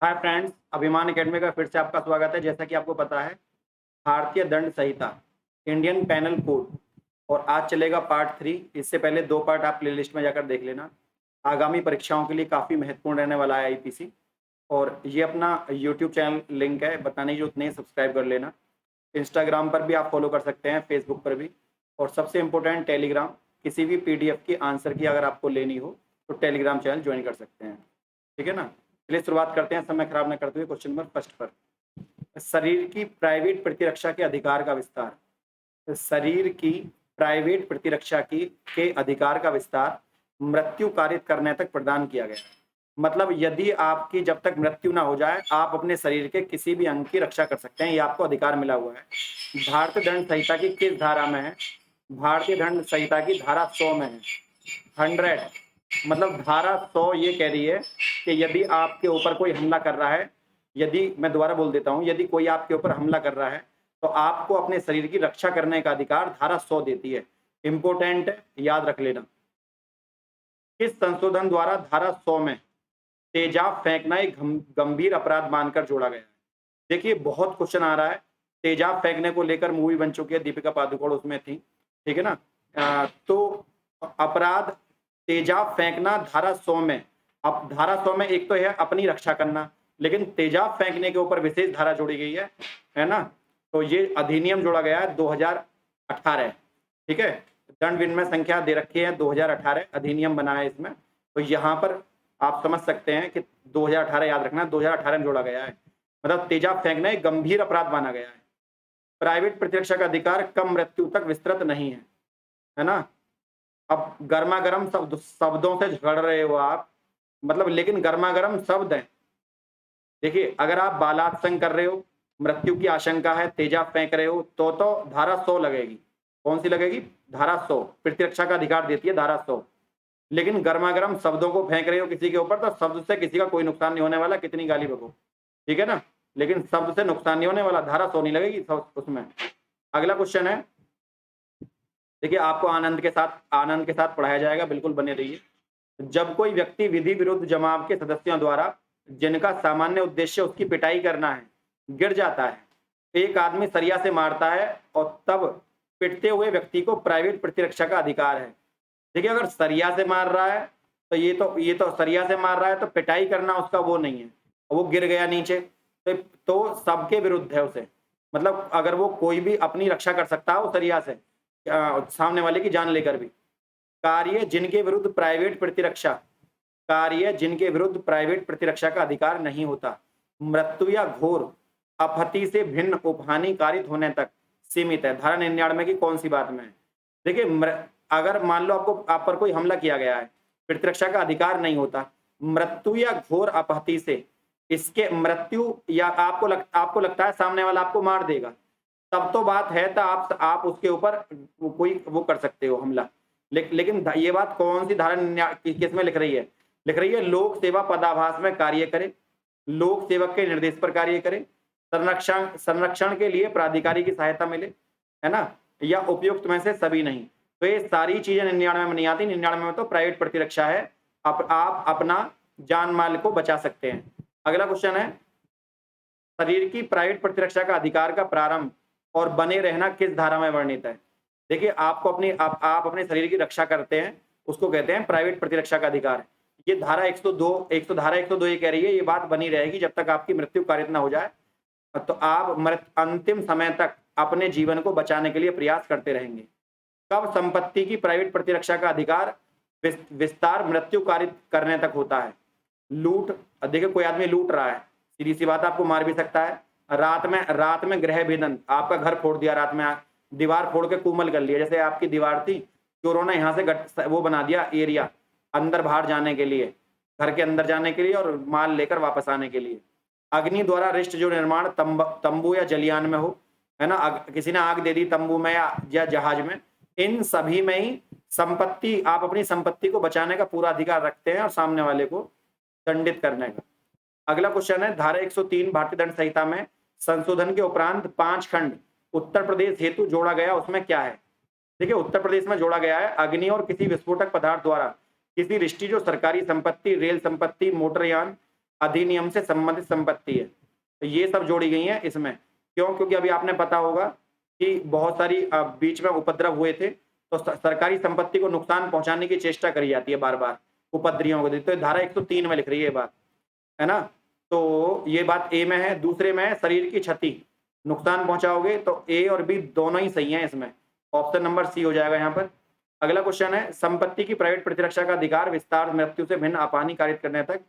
Hi friends, अभिमान academy का फिर से आपका स्वागत है। जैसा कि आपको पता है, भारतीय दंड संहिता, इंडियन पैनल कोड, और आज चलेगा पार्ट 3। इससे पहले 2 पार्ट आप प्लेलिस्ट में जाकर देख लेना। आगामी परीक्षाओं के लिए काफ़ी महत्वपूर्ण रहने वाला है आईपीसी। और ये अपना यूट्यूब चैनल लिंक है, बताने की जरूरत नहीं, सब्सक्राइब कर लेना। इंस्टाग्राम पर भी आप फॉलो कर सकते हैं, फेसबुक पर भी, और सबसे इम्पोर्टेंट टेलीग्राम। किसी भी पीडीएफ की आंसर की अगर आपको लेनी हो तो टेलीग्राम चैनल ज्वाइन कर सकते हैं। ठीक है ना। चलिए शुरुआत करते हैं समय खराब न करते हुए क्वेश्चन नंबर फर्स्ट पर। शरीर की प्राइवेट प्रतिरक्षा के अधिकार का विस्तार। शरीर की प्राइवेट प्रतिरक्षा की के अधिकार का विस्तार मृत्यु कारित करने तक प्रदान किया गया है। मतलब यदि आपकी जब तक मृत्यु ना हो जाए, आप अपने शरीर के किसी भी अंग की रक्षा कर सकते हैं, ये आपको अधिकार मिला हुआ है। भारतीय दंड संहिता की किस धारा में है? भारतीय दंड संहिता की धारा 100 में है। 100 मतलब धारा 100 ये कह रही है कि यदि आपके ऊपर कोई हमला कर रहा है, यदि मैं दोबारा बोल देता हूं, यदि कोई आपके ऊपर हमला कर रहा है तो आपको अपने शरीर की रक्षा करने का अधिकार धारा 100 देती है। इंपोर्टेंट है, याद रख लेना। किस संशोधन द्वारा धारा 100 में तेजाब फेंकना एक गंभीर अपराध मानकर जोड़ा गया है? देखिए, बहुत क्वेश्चन आ रहा है। तेजाब फेंकने को लेकर मूवी बन चुकी है, दीपिका पादुकोण उसमें थी। ठीक है ना। तो अपराध तेजाब फेंकना धारा 100 में, अब धारा 100 में एक तो है अपनी रक्षा करना, लेकिन तेजाब फेंकने के ऊपर विशेष धारा जोड़ी गई है ना। तो ये अधिनियम जोड़ा गया है 2018। ठीक है। दंड विनिमय संख्या दे रखी है 2018, अधिनियम बना है इसमें। तो यहाँ पर आप समझ सकते हैं कि 2018 याद रखना, 2018 में जोड़ा गया है। मतलब तेजाब फेंकना एक गंभीर अपराध माना गया है। प्राइवेट प्रतिरक्षा का अधिकार कम मृत्यु तक विस्तृत नहीं है ना। अब गर्मा गर्म शब्दों से झगड़ रहे हो आप, मतलब, लेकिन गर्मा गर्म शब्द हैं। देखिए, अगर आप बालात्संग कर रहे हो, मृत्यु की आशंका है, तेजाब फेंक रहे हो, तो धारा 100 लगेगी। कौन सी लगेगी? धारा 100 प्रतिरक्षा का अधिकार देती है, धारा 100। लेकिन गर्मा गर्म शब्दों को फेंक रहे हो किसी के ऊपर, तो शब्द से किसी का कोई नुकसान नहीं होने वाला, कितनी गाली बको। ठीक है ना। लेकिन शब्द से नुकसान नहीं होने वाला, धारा 100 नहीं लगेगी उसमें। अगला क्वेश्चन है, देखिए, आपको आनंद के साथ पढ़ाया जाएगा, बिल्कुल बने रहिए। जब कोई व्यक्ति विधि विरुद्ध जमाव के सदस्यों द्वारा, जिनका सामान्य उद्देश्य उसकी पिटाई करना है, गिर जाता है, एक आदमी सरिया से मारता है, और तब पिटते हुए व्यक्ति को प्राइवेट प्रतिरक्षा का अधिकार है। देखिए, अगर सरिया से मार रहा है तो ये तो सरिया से मार रहा है, तो पिटाई करना उसका वो नहीं है, वो गिर गया नीचे, तो सबके विरुद्ध है उसे। मतलब अगर वो कोई भी अपनी रक्षा कर सकता है वो सरिया से, सामने वाले की जान लेकर भी। कार्य जिनके विरुद्ध प्राइवेट प्रतिरक्षा कार्य जिनके विरुद्ध प्राइवेट प्रतिरक्षा का अधिकार नहीं होता, मृत्यु या घोर अपहति से भिन्न उपहानि कारित होने तक सीमित है। धारा 99 की कौन सी बात में है? देखिए, अगर मान लो आप पर कोई हमला किया गया है, प्रतिरक्षा का अधिकार नहीं होता, मृत्यु या घोर अपहति से, इसके मृत्यु या आपको लगता है सामने वाला आपको मार देगा, तब तो बात है, तो आप उसके ऊपर कोई वो कर सकते हो हमला। लेकिन ये बात कौन सी धारा किस में लिख रही है? लिख रही है लोक सेवा पदाभास में कार्य करे, लोक सेवक के निर्देश पर कार्य करे, संरक्षण के लिए प्राधिकारी की सहायता मिले, है ना, या उपयुक्त में से सभी नहीं। तो ये सारी चीजें 99 में नहीं आती। 99 में तो प्राइवेट प्रतिरक्षा है, आप अपना जान माल को बचा सकते हैं। अगला क्वेश्चन है, शरीर की प्राइवेट प्रतिरक्षा का अधिकार का प्रारंभ और बने रहना किस धारा में वर्णित है? देखिए, आप अपने शरीर की रक्षा करते हैं, उसको कहते हैं प्राइवेट प्रतिरक्षा का अधिकार। ये धारा 102 ये कह रही है, ये बात बनी रहेगी जब तक आपकी मृत्यु कारित ना हो जाए, तो आप अंतिम समय तक अपने जीवन को बचाने के लिए प्रयास करते रहेंगे। कब संपत्ति की प्राइवेट प्रतिरक्षा का अधिकार विस्तार मृत्यु कारित करने तक होता है? लूट, देखिए कोई आदमी लूट रहा है, सीधी सी बात, आपको मार भी सकता है। रात में गृह भेदन, आपका घर फोड़ दिया, रात में दीवार फोड़ के कुमल कर लिया, जैसे आपकी दीवार थी, चोरों ने यहाँ से वो बना दिया एरिया, अंदर बाहर जाने के लिए, घर के अंदर जाने के लिए और माल लेकर वापस आने के लिए। अग्नि द्वारा रिष्ट जो निर्माण तंबू या जलियान में हो, है ना, किसी ने आग दे दी तंबू में या जहाज में, इन सभी में ही संपत्ति, आप अपनी संपत्ति को बचाने का पूरा अधिकार रखते हैं और सामने वाले को दंडित करने का। अगला क्वेश्चन है, धारा 103 भारतीय दंड संहिता में संशोधन के उपरांत 5 खंड उत्तर प्रदेश हेतु जोड़ा गया, उसमें क्या है? देखिए, उत्तर प्रदेश में जोड़ा गया है, अग्नि और किसी विस्फोटक पदार्थ द्वारा किसी रिष्टि जो सरकारी संपत्ति, रेल संपत्ति, मोटरयान अधिनियम से संबंधित संपत्ति है। तो ये सब जोड़ी गई हैं इसमें। क्यों? क्योंकि अभी आपने पता होगा कि बहुत सारी बीच में उपद्रव हुए थे, तो सरकारी संपत्ति को नुकसान पहुंचाने की चेष्टा करी जाती है बार-बार उपद्रवियों को। तो धारा 103 में लिख रही है ये बात, है ना? तो ये बात ए में है। दूसरे में है शरीर की क्षति, नुकसान पहुंचाओगे तो ए और बी दोनों ही सही हैं इसमें। ऑप्शन नंबर सी हो जाएगा यहाँ पर। अगला क्वेश्चन है, संपत्ति की प्राइवेट प्रतिरक्षा का अधिकार विस्तार मृत्यु से भिन्न अपहानि कारित करने तक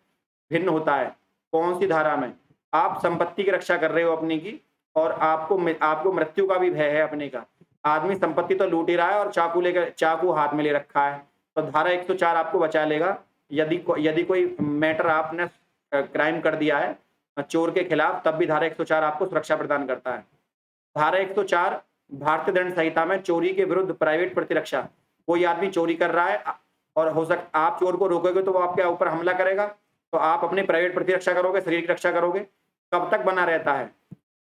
भिन्न होता है। कौन सी धारा में? आप संपत्ति की रक्षा कर रहे हो अपनी की, और आपको मृत्यु का भी भय है अपने का। आदमी संपत्ति तो लूट ही रहा है और चाकू हाथ में ले रखा है, तो धारा 104 आपको बचा लेगा। यदि कोई मैटर आपने क्राइम कर दिया है चोर के खिलाफ, तब भी धारा 104 आपको सुरक्षा प्रदान करता है। धारा 104 भारतीय दंड संहिता में चोरी के विरुद्ध प्राइवेट प्रतिरक्षा। कोई आदमी चोरी कर रहा है और हो सकता आप चोर को रोकोगे तो वो आपके ऊपर हमला करेगा, तो आप अपनी प्राइवेट प्रतिरक्षा करोगे, शरीर की रक्षा करोगे। कब तक बना रहता है?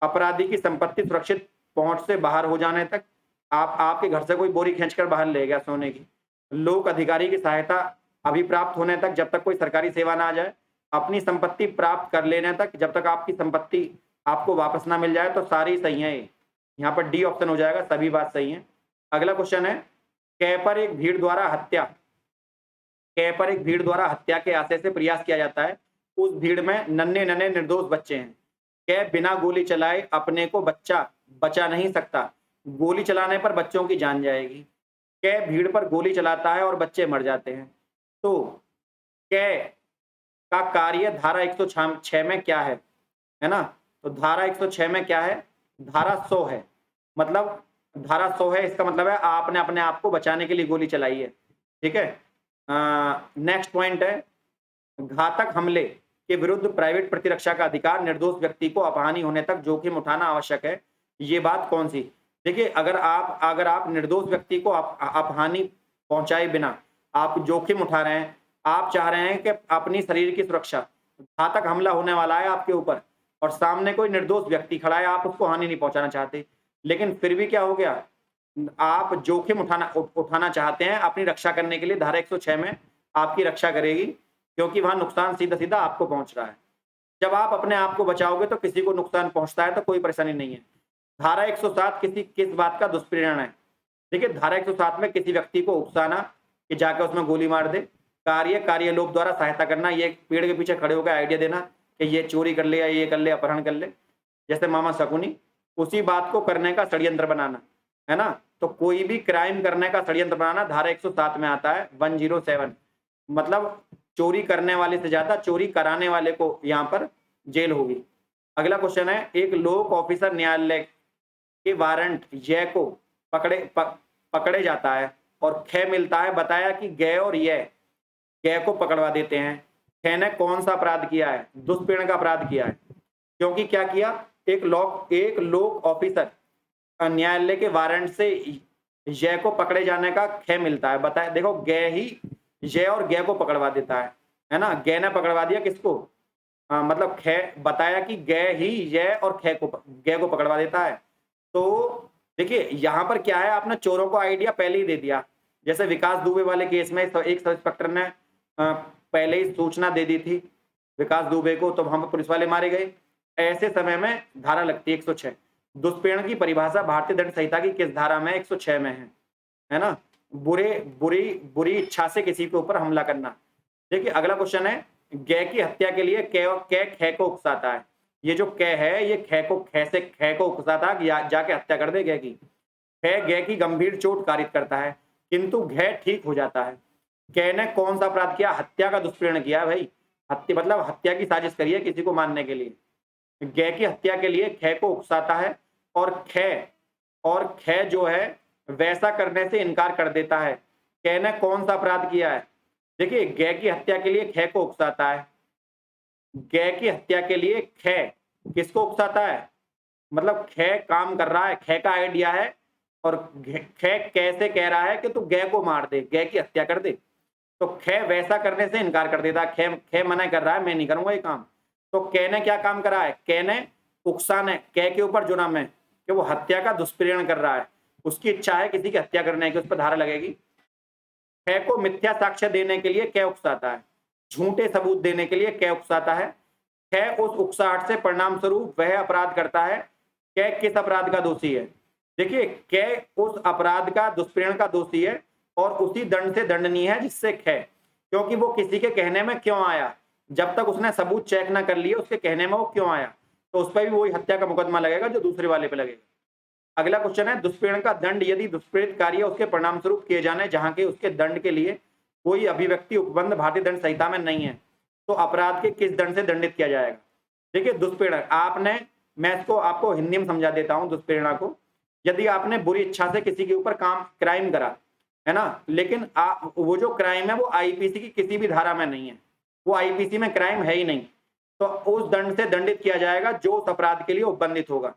अपराधी की संपत्ति सुरक्षित पहुंच से बाहर हो जाने तक। आपके घर से कोई बोरी खींचकर बाहर ले गया सोने की। लोक अधिकारी की सहायता अभी प्राप्त होने तक, जब तक कोई सरकारी सेवा ना आ जाए। अपनी संपत्ति प्राप्त कर लेने तक, जब तक आपकी संपत्ति आपको वापस ना मिल जाए। तो सारी सही है। यहाँ पर डी ऑप्शन हो जाएगा, सभी बात सही है। अगला क्वेश्चन है, कै पर एक भीड़ द्वारा हत्या के आशय से प्रयास किया जाता है। उस भीड़ में नन्हे नन्हे निर्दोष बच्चे हैं। कै बिना गोली चलाए अपने को बचा नहीं सकता। गोली चलाने पर बच्चों की जान जाएगी। कै भीड़ पर गोली चलाता है और बच्चे मर जाते हैं। तो कै का कार्य धारा 106 में क्या है ना? तो धारा 106 में क्या है? धारा 100 है। मतलब धारा 100 है, इसका मतलब है आपने अपने आप को बचाने के लिए गोली चलाई है। ठीक है। नेक्स्ट पॉइंट है, घातक हमले के विरुद्ध प्राइवेट प्रतिरक्षा का अधिकार निर्दोष व्यक्ति को अपहानि होने तक जोखिम उठाना आवश्यक है। ये बात कौन सी? देखिए, अगर आप निर्दोष व्यक्ति को अपहानि पहुंचाए बिना आप जोखिम उठा रहे हैं, आप चाह रहे हैं कि अपनी शरीर की सुरक्षा, घातक हमला होने वाला है आपके ऊपर और सामने कोई निर्दोष व्यक्ति खड़ा है, आप उसको हानि नहीं पहुंचाना चाहते, लेकिन फिर भी क्या हो गया, आप जोखिम उठाना चाहते हैं अपनी रक्षा करने के लिए। धारा 106 में आपकी रक्षा करेगी, क्योंकि वहां नुकसान सीधा सीधा आपको पहुंच रहा है। जब आप अपने आप को बचाओगे तो किसी को नुकसान पहुंचता है तो कोई परेशानी नहीं है। धारा 107 किस बात का दुष्प्रेरण है? देखिए, धारा 107 में किसी व्यक्ति को उकसाना कि जाकर उसमें गोली मार दे। कार्य लोभ द्वारा सहायता करना, ये पेड़ के पीछे खड़े होकर आइडिया देना कि ये चोरी कर ले या ये कर ले, अपहरण कर ले, जैसे मामा शकुनी। उसी बात को करने का षड्यंत्र बनाना, है ना? तो कोई भी क्राइम करने का षड्यंत्र बनाना धारा 107 में आता है, 107। मतलब चोरी करने वाले से ज्यादा चोरी कराने वाले को यहाँ पर जेल होगी। अगला क्वेश्चन है, एक लोक ऑफिसर न्यायालय के वारंट य को पकड़े जाता है और ख मिलता है। बताया कि ग और य को पकड़वा देते हैं। ख ने कौन सा अपराध किया है? दुष्प्रेरण का अपराध किया है। क्योंकि क्या किया? एक लोक ऑफिसर न्यायालय के वारंट से य को पकड़े जाने का ख मिलता है। बताया, देखो, ग ही य और ग को पकड़वा देता है ना? ग ने पकड़वा दिया किसको? मतलब ख, बताया कि ग ही य और ग को पकड़वा देता है। तो देखिए, यहाँ पर क्या है, आपने चोरों को आइडिया पहले ही दे दिया। जैसे विकास दुबे वाले केस में एक सब इंस्पेक्टर ने पहले ही सूचना दे दी थी विकास दुबे को, तो वहां पर पुलिस वाले मारे गए। ऐसे समय में धारा लगती है 106। दुष्प्रेरण की परिभाषा भारतीय दंड संहिता की किस धारा में? 106 में है ना? बुरी इच्छा से किसी के ऊपर हमला करना। देखिए, अगला क्वेश्चन है, ग की हत्या के लिए ख को उकसाता है। ये जो क है, ये ख को उकसाता कि जाके हत्या कर दे ग की। ग की गंभीर चोट कारित करता है, किंतु घ ठीक हो जाता है। क ने कौन सा अपराध किया? हत्या का दुष्प्रेरण किया भाई। हत्या मतलब हत्या की साजिश करी है किसी को मारने के लिए। ग की हत्या के लिए ख को उकसाता है और ख जो है वैसा करने से इनकार कर देता है। क ने कौन सा अपराध किया है? देखिए, ग की हत्या के लिए ख को उकसाता है। ग की हत्या के लिए ख किसको उकसाता है? मतलब ख काम कर रहा है, ख का आइडिया है, और ख कैसे कह रहा है कि तू ग को मार दे, ग की हत्या कर दे। तो ख वैसा करने से इनकार कर देता है। ख मना कर रहा है, मैं नहीं करूंगा ये काम। तो क ने क्या काम करा है? क ने उकसाना है, क के ऊपर जुर्म है कि वो हत्या का दुष्प्रेरण कर रहा है। उसकी इच्छा है किसी की हत्या करने की, उस पर धारा लगेगी। ख को मिथ्या साक्ष्य देने के लिए क उकसाता है, झूठे सबूत देने के लिए क उकसाता है, ख उस उकसाहट से परिणाम स्वरूप वह अपराध करता है। क किस अपराध का दोषी है? देखिए, क उस अपराध का दुष्प्रेरण का दोषी है और उसी दंड से दंडनीय है जिससे ख, क्योंकि वो किसी के कहने में क्यों आया, जब तक उसने सबूत चेक ना कर लिए उसके कहने में वो क्यों आया, तो उस पर भी वही हत्या का मुकदमा लगेगा जो दूसरे वाले पे लगेगा। अगला क्वेश्चन है, दुष्प्रेरण का दंड यदि दुष्प्रेरित कार्य उसके परिणाम स्वरूप किए जाने जहां के उसके दंड के लिए कोई अभिव्यक्ति उपबंध भारतीय दंड संहिता में नहीं है, तो अपराध के किस दंड से दंडित किया जाएगा? देखिए, दुष्प्रेरण, आपने, मैं इसको आपको हिंदी में समझा देता हूं दुष्प्रेरणा को। यदि आपने बुरी इच्छा से किसी के ऊपर क्राइम करा है ना, लेकिन वो जो क्राइम है वो आईपीसी की किसी भी धारा में नहीं है, वो आईपीसी में क्राइम है ही नहीं, तो उस दंड से दंडित किया जाएगा जो उस अपराध के लिए उपबंधित होगा,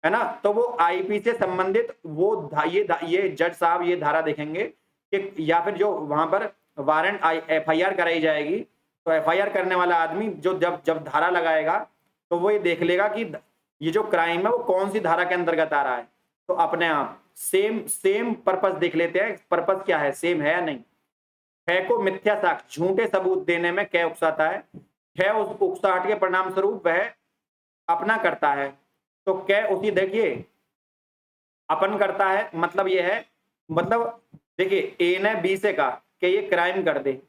है ना। तो वो आईपी से संबंधित वो ये जज साहब ये धारा देखेंगे कि, या फिर जो वहां पर वारंट एफआईआर कराई जाएगी, तो एफआईआर करने वाला आदमी जो जब जब धारा लगाएगा तो वो ये देख लेगा कि ये जो क्राइम है वो कौन सी धारा के अंतर्गत आ रहा है। तो अपने आप सेम पर्पस देख लेते हैं, पर्पस क्या है, सेम है या नहीं। ख को मिथ्या साक्ष्य झूठे सबूत देने में क उकसाता है, ख उस उकसाहट के परिणाम स्वरूप वह अपना करता है, तो क उसी, देखिए अपन करता है मतलब ये है, मतलब देखिए ए ने बी से कहा कि ये क्राइम कर दे,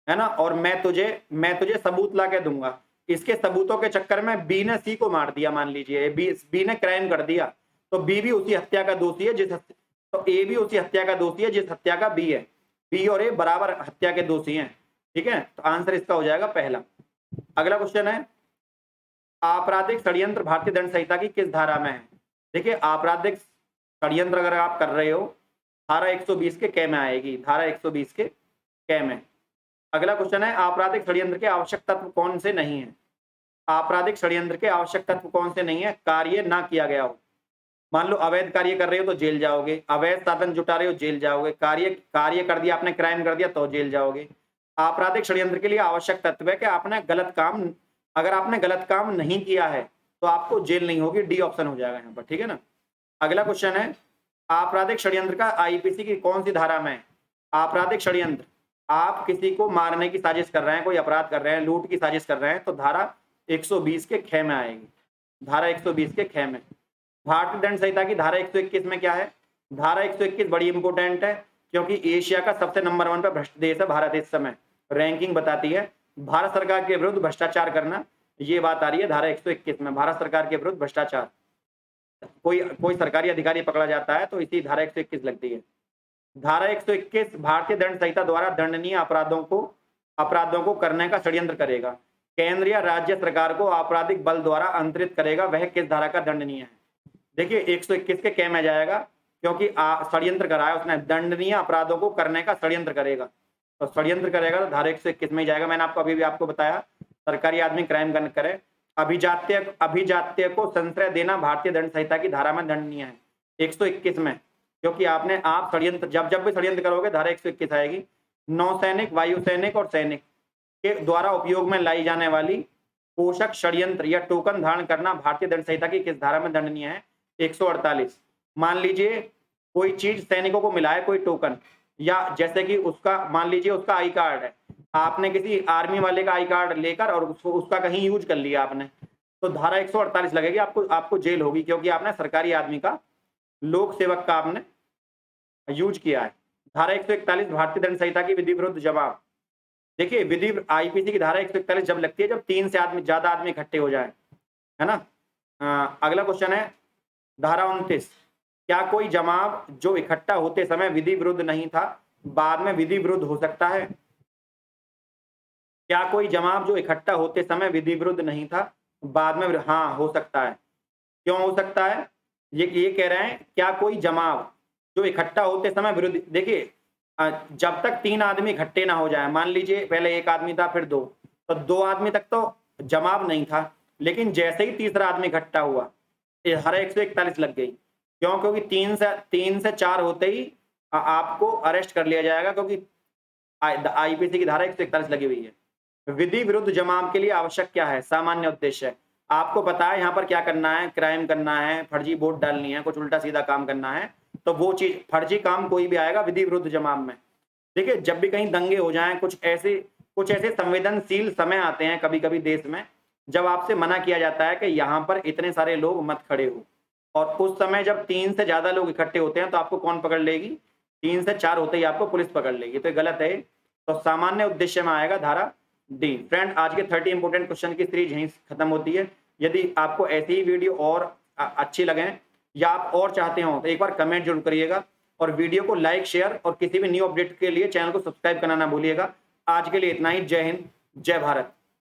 है ना, और मैं तुझे सबूत ला के दूंगा। इसके सबूतों के चक्कर में बी ने सी को मार दिया, मान लीजिए बी ने क्राइम कर दिया, तो बी भी उसी हत्या का दोषी है तो ए भी उसी हत्या का दोषी है जिस हत्या का बी है। बी और ए बराबर हत्या के दोषी हैं, ठीक है, तो आंसर इसका हो जाएगा पहला। अगला क्वेश्चन है, आपराधिक षड्यंत्र भारतीय दंड संहिता की किस धारा में है? देखिए, आपराधिक षड्यंत्र अगर आप कर रहे हो धारा 120 के क में आएगी, धारा 120 के क में। अगला क्वेश्चन है, आपराधिक षड्यंत्र के आवश्यक तत्व कौन से नहीं है? आपराधिक षड्यंत्र के आवश्यक तत्व कौन से नहीं है? कार्य ना किया गया हो, मान लो अवैध कार्य कर रहे हो तो जेल जाओगे, अवैध साधन जुटा रहे हो जेल जाओगे, कार्य कर दिया आपने, क्राइम कर दिया तो जेल जाओगे। आपराधिक षड्यंत्र के लिए आवश्यक तत्व है कि आपने गलत काम, अगर आपने गलत काम नहीं किया है तो आपको जेल नहीं होगी, डी ऑप्शन हो जाएगा यहाँ पर, ठीक है ना। अगला क्वेश्चन है, आपराधिक षड्यंत्र का आईपीसी की कौन सी धारा में है? आपराधिक षड्यंत्र, आप किसी को मारने की साजिश कर रहे हैं, कोई अपराध कर रहे हैं, लूट की साजिश कर रहे हैं, तो धारा 120 के ख में आएगी, धारा 120 के ख में। भारतीय दंड संहिता की धारा 121 में क्या है? धारा 121 बड़ी इंपोर्टेंट है, क्योंकि एशिया का सबसे नंबर 1 पे भ्रष्ट देश है भारत, इस समय रैंकिंग बताती है। भारत सरकार के विरुद्ध भ्रष्टाचार करना, ये बात आ रही है धारा 121 में, भारत सरकार के विरुद्ध भ्रष्टाचार, कोई सरकारी अधिकारी पकड़ा जाता है तो इसी धारा 121 लगती है। धारा 121 भारतीय दंड संहिता द्वारा दंडनीय अपराधों को करने का षड्यंत्र करेगा, केंद्र या राज्य सरकार को आपराधिक बल द्वारा अंतरित करेगा, वह किस धारा का दंडनीय है? देखिए, 121 के क में जाएगा, क्योंकि षड्यंत्र कराया उसने, दंडनीय अपराधों को करने का षड्यंत्र करेगा, तो षड्यंत्र करेगा तो धारा 121 में जाएगा। मैंने आपको अभी भी आपको बताया, सरकारी आदमी क्राइम करे, अभिजात्य को संश्रय देना भारतीय दंड संहिता की धारा में दंडनीय है 121 में, क्योंकि आप षड्यंत्र जब भी षड्यंत्र करोगे धारा 121 आएगी। नौसैनिक, वायु सैनिक और सैनिक के द्वारा उपयोग में लाई जाने वाली पोषक षड्यंत्र या टोकन धारण करना भारतीय दंड संहिता की किस धारा में दंडनीय है? 148। मान लीजिए कोई चीज सैनिकों को मिला है, कोई टोकन, या जैसे कि उसका, मान लीजिए उसका आई कार्ड है, आपने किसी आर्मी वाले का आई कार्ड लेकर और उसका कहीं यूज कर लिया आपने, तो धारा 148 लगेगी, आपको जेल होगी, क्योंकि आपने सरकारी आदमी का, लोक सेवक का आपने यूज किया है। धारा 141 भारतीय दंड संहिता की विधि विरुद्ध जवाब। देखिए, विधि आईपीसी की धारा 141 जब लगती है जब 3 से ज्यादा आदमी इकट्ठे हो जाए, है ना। अगला क्वेश्चन है, धारा 29, क्या कोई जमाव जो इकट्ठा होते समय विधि विरुद्ध नहीं था बाद में विधि विरुद्ध हो सकता है? क्या कोई जमाव जो इकट्ठा होते समय विधि विरुद्ध नहीं था बाद में, हाँ हो सकता है। क्यों हो सकता है? ये कह रहे हैं, क्या कोई जमाव जो इकट्ठा होते समय विरुद्ध, देखिए जब तक 3 आदमी इकट्ठे ना हो जाए, मान लीजिए पहले 1 आदमी था फिर 2, तो 2 आदमी तक तो जमाव नहीं था, लेकिन जैसे ही तीसरा आदमी इकट्ठा हुआ धारा 141 लग गई। क्यों? क्योंकि 3 से 4 होते ही आपको अरेस्ट कर लिया जाएगा, क्योंकि आईपीसी की धारा 141 लगी हुई है। विधि विरुद्ध जमाव के लिए आवश्यक क्या है? सामान्य उद्देश्य। आपको पता है यहाँ पर क्या करना है, क्राइम करना है, फर्जी वोट डालनी है, कुछ उल्टा सीधा काम करना है, तो वो चीज, फर्जी काम कोई भी आएगा विधि विरुद्ध जमाव में। देखिए, जब भी कहीं दंगे हो जाएं, कुछ ऐसे संवेदनशील समय आते हैं कभी कभी देश में, जब आपसे मना किया जाता है कि यहाँ पर इतने सारे लोग मत खड़े हो, और उस समय जब 3 से ज़्यादा लोग इकट्ठे होते हैं तो आपको कौन पकड़ लेगी? 3 से 4 होते ही आपको पुलिस पकड़ लेगी, तो ये गलत है। तो सामान्य उद्देश्य में आएगा धारा डी। फ्रेंड, आज के 30 इंपोर्टेंट क्वेश्चन की सीरीज यहीं खत्म होती है। यदि आपको ऐसी ही वीडियो और अच्छी लगे या आप और चाहते हो तो एक बार कमेंट जरूर करिएगा, और वीडियो को लाइक, शेयर और किसी भी न्यू अपडेट के लिए चैनल को सब्सक्राइब करना ना भूलिएगा। आज के लिए इतना ही। जय हिंद, जय भारत।